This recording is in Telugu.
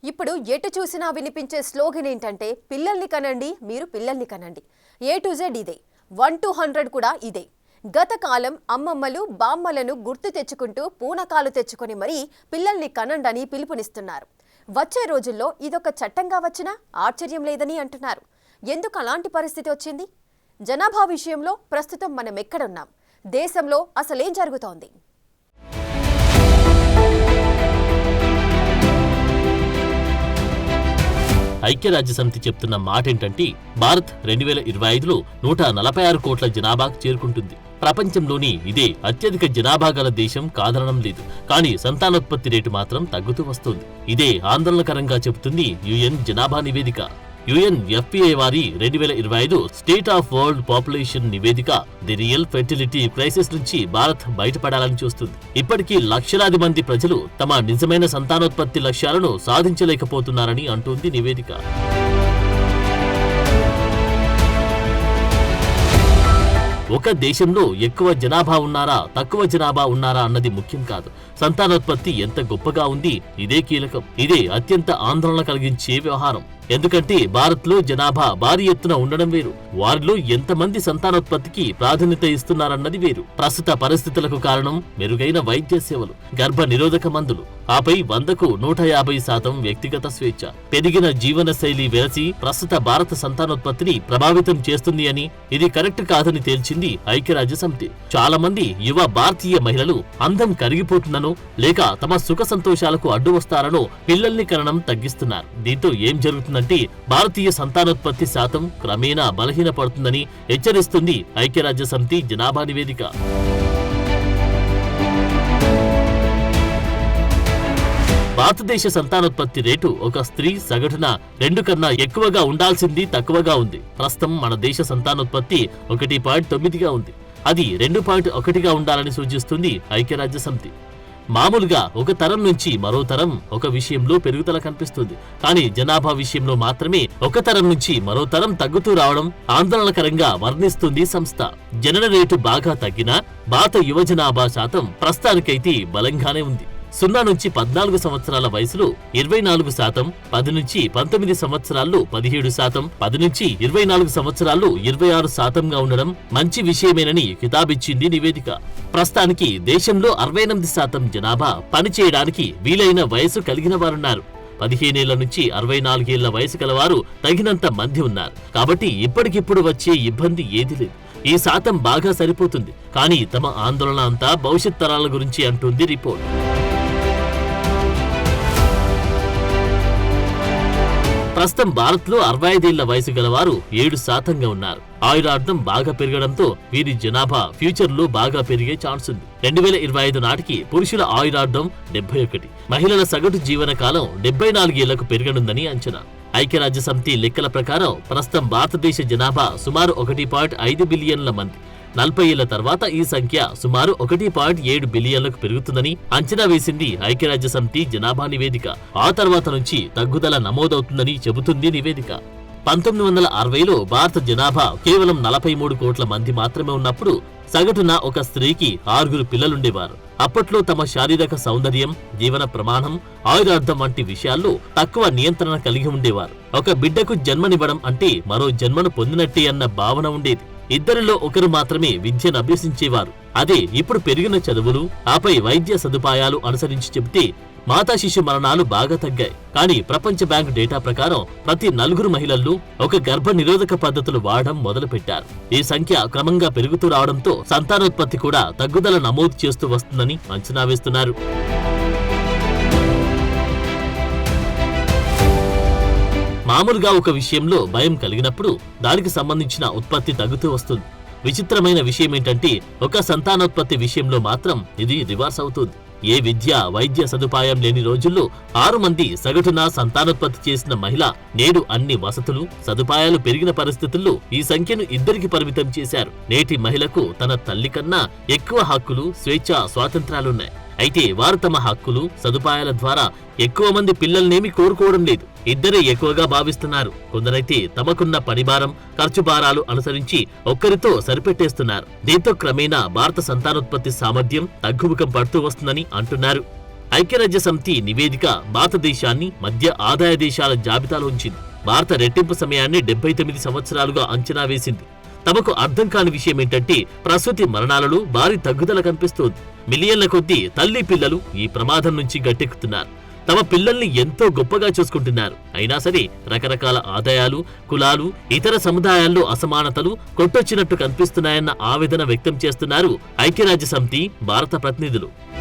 ఇప్పుడు ఎటు చూసినా వినిపించే స్లోగన్ ఏంటంటే పిల్లల్ని కనండి మీరు పిల్లల్ని కనండి. A to Z ఇదే, 1 to 100 కూడా ఇదే. గత కాలం అమ్మమ్మలు బామ్మలను గుర్తు తెచ్చుకుంటూ పూనకాలు తెచ్చుకొని మరీ పిల్లల్ని కనండని పిలుపునిస్తున్నారు. వచ్చే రోజుల్లో ఇదొక చట్టంగా వచ్చినా ఆశ్చర్యం లేదని అంటున్నారు. ఎందుకు అలాంటి పరిస్థితి వచ్చింది? జనాభా విషయంలో ప్రస్తుతం మనం ఎక్కడున్నాం? దేశంలో అసలేం జరుగుతోంది? ఐక్యరాజ్యసమితి చెప్తున్న మాట ఏంటంటే భారత్ 2025లో 146 కోట్ల జనాభాకు చేరుకుంటుంది. ప్రపంచంలోని ఇదే అత్యధిక జనాభా గల దేశం కాదనడం లేదు. కానీ సంతానోత్పత్తి రేటు మాత్రం తగ్గుతూ వస్తోంది. ఇదే ఆందోళనకరంగా చెబుతుంది యుఎన్ జనాభా నివేదిక. UNFPA వారి 2025 స్టేట్ ఆఫ్ వరల్డ్ పాపులేషన్ నివేదిక ది రియల్ ఫెర్టిలిటీ క్రైసిస్ నుంచి భారత్ బయటపడాలని చూస్తుంది. ఇప్పటికీ లక్షలాది మంది ప్రజలు తమ నిజమైన సంతానోత్పత్తి లక్ష్యాలను సాధించలేకపోతున్నారని అంటోంది నివేదిక. ఒక దేశంలో ఎక్కువ జనాభా ఉన్నారా తక్కువ జనాభా ఉన్నారా అన్నది ముఖ్యం కాదు. సంతానోత్పత్తి ఎంత గొప్పగా ఉంది ఇదే కీలకం. ఇదే అత్యంత ఆందోళన కలిగించే వ్యవహారం. ఎందుకంటే భారత్లో జనాభా భారీ ఎత్తున ఉండడం వేరు, వారిలో ఎంతమంది సంతానోత్పత్తికి ప్రాధాన్యత ఇస్తున్నారన్నది వేరు. ప్రస్తుత పరిస్థితులకు కారణం మెరుగైన వైద్య సేవలు, గర్భ నిరోధక మందులు, ఆపై 100కు 150% వ్యక్తిగత స్వేచ్ఛ. పెరిగిన జీవన శైలి వెరసి ప్రస్తుత భారత సంతానోత్పత్తిని ప్రభావితం చేస్తుంది అని, ఇది కరెక్ట్ కాదని తేల్చింది ఐక్యరాజ్యసమితి. చాలా మంది యువ భారతీయ మహిళలు అందం కరిగిపోతుందనో లేక తమ సుఖ సంతోషాలకు అడ్డు వస్తారనో పిల్లల్ని కనడం తగ్గిస్తున్నారు. దీంతో ఏం జరుగుతుందంటే భారతీయ సంతానోత్పత్తి శాతం క్రమేణా బలహీనపడుతుందని హెచ్చరిస్తుంది ఐక్యరాజ్యసమితి జనాభా నివేదిక. భారతదేశ సంతానోత్పత్తి రేటు ఒక స్త్రీ సగటున 2 కన్నా ఎక్కువగా ఉండాల్సింది తక్కువగా ఉంది. ప్రస్తుతం మన దేశ సంతానోత్పత్తి 1.9గా ఉంది. అది 2.1గా ఉండాలని సూచిస్తుంది ఐక్యరాజ్యసమితి. మామూలుగా ఒక తరం నుంచి మరో తరం ఒక విషయంలో పెరుగుదల కనిపిస్తుంది. కానీ జనాభా విషయంలో మాత్రమే ఒక తరం నుంచి మరో తరం తగ్గుతూ రావడం ఆందోళనకరంగా వర్ణిస్తుంది సంస్థ. జనన రేటు బాగా తగ్గినా భారత యువ జనాభా శాతం ప్రస్తుతానికైతే బలంగానే ఉంది. 0 నుంచి 14 సంవత్సరాల వయసులో 24%, 10 నుంచి 19 సంవత్సరాల్లో 17%, 10 నుంచి 24 సంవత్సరాల్లో 26%గా ఉండడం మంచి విషయమేనని కితాబిచ్చింది నివేదిక. ప్రస్తుతానికి దేశంలో 68% జనాభా పనిచేయడానికి వీలైన వయసు కలిగిన వారున్నారు. 15 ఏళ్ల నుంచి 64 ఏళ్ల వయసు గలవారు తగినంత మంది ఉన్నారు. కాబట్టి ఇప్పటికిప్పుడు వచ్చే ఇబ్బంది ఏదీ లేదు. ఈ శాతం బాగా సరిపోతుంది. కానీ తమ ఆందోళన అంతా భవిష్యత్ తరాల గురించి అంటుంది రిపోర్ట్. ప్రస్తుతం భారత్లో 65 ఏళ్ల వయసు గలవారు 7%గా ఉన్నారు. ఆయురార్థం బాగా పెరగడంతో వీరి జనాభా ఫ్యూచర్లో బాగా పెరిగే ఛాన్స్ ఉంది. 2025 నాటికి పురుషుల ఆయురార్థం 71, మహిళల సగటు జీవన కాలం 74 ఏళ్లకు పెరగనుందని అంచనా. ఐక్యరాజ్యసమితి లెక్కల ప్రకారం ప్రస్తుతం భారతదేశ జనాభా సుమారు 1.5 బిలియన్ల మంది. 40 ఏళ్ల తర్వాత ఈ సంఖ్య సుమారు 1.7 బిలియన్లకు పెరుగుతుందని అంచనా వేసింది ఐక్యరాజ్యసమితి జనాభా నివేదిక. ఆ తర్వాత నుంచి తగ్గుదల నమోదవుతుందని చెబుతుంది నివేదిక. 1960లో భారత జనాభా కేవలం 43 కోట్ల మంది మాత్రమే ఉన్నప్పుడు సగటున ఒక స్త్రీకి 6 పిల్లలుండేవారు. అప్పట్లో తమ శారీరక సౌందర్యం, జీవన ప్రమాణం, ఆయురార్థం వంటి విషయాల్లో తక్కువ నియంత్రణ కలిగి ఉండేవారు. ఒక బిడ్డకు జన్మనివ్వడం అంటే మరో జన్మను పొందినట్టే అన్న భావన ఉండేది. ఇద్దరిలో ఒకరు మాత్రమే విద్యను అభ్యసించేవారు. అదే ఇప్పుడు పెరిగిన చదువులు, ఆపై వైద్య సదుపాయాలు అనుసరించి చెబితే మాతా శిశు మరణాలు బాగా తగ్గాయి. కానీ ప్రపంచ బ్యాంక్ డేటా ప్రకారం ప్రతి 4 మహిళల్లో ఒక గర్భ నిరోధక పద్ధతులు వాడడం మొదలుపెట్టారు. ఈ సంఖ్య క్రమంగా పెరుగుతూ రావడంతో సంతానోత్పత్తి కూడా తగ్గుదల నమోదు చేస్తూ వస్తుందని అంచనా వేస్తున్నారు. మామూలుగా ఒక విషయంలో భయం కలిగినప్పుడు దానికి సంబంధించిన ఉత్పత్తి తగ్గుతూ వస్తుంది. విచిత్రమైన విషయం ఏంటంటే ఒక సంతానోత్పత్తి విషయంలో మాత్రం ఇది రివర్స్ అవుతుంది. ఏ విద్య వైద్య సదుపాయం లేని రోజుల్లో 6 మంది సగటున సంతానోత్పత్తి చేసిన మహిళ నేడు అన్ని వసతులు సదుపాయాలు పెరిగిన పరిస్థితుల్లో ఈ సంఖ్యను 2కి పరిమితం చేశారు. నేటి మహిళకు తన తల్లి కన్నా ఎక్కువ హక్కులు, స్వేచ్ఛ, స్వాతంత్రాలున్నాయి. అయితే వారు తమ హక్కులు, సదుపాయాల ద్వారా ఎక్కువ మంది పిల్లల్నేమి కోరుకోవడం లేదు. ఇద్దరే ఎక్కువగా భావిస్తున్నారు. కొందరైతే తమకున్న పనిభారం, ఖర్చు భారాలు అనుసరించి ఒక్కరితో సరిపెట్టేస్తున్నారు. దీంతో క్రమేణా భారత సంతానోత్పత్తి సామర్థ్యం తగ్గుముఖం పడుతూ వస్తుందని అంటున్నారు. ఐక్యరాజ్య సమితి నివేదిక భారతదేశాన్ని మధ్య ఆదాయ దేశాల జాబితాలో ఉంచింది. భారత రెట్టింపు సమయాన్ని 79 సంవత్సరాలుగా అంచనా వేసింది. తమకు అర్థం కాని విషయం ఏంటంటే ప్రసూతి మరణాలలో భారీ తగ్గుదల కనిపిస్తోంది. మిలియన్ల కొద్దీ తల్లి పిల్లలు ఈ ప్రమాదం నుంచి గట్టెక్కుతున్నారు. తమ పిల్లల్ని ఎంతో గొప్పగా చూసుకుంటున్నారు. అయినా సరే రకరకాల ఆదాయాలు, కులాలు, ఇతర సముదాయాల్లో అసమానతలు కొట్టొచ్చినట్టు కనిపిస్తున్నాయన్న ఆవేదన వ్యక్తం చేస్తున్నారు ఐక్యరాజ్య సమితి భారత ప్రతినిధులు.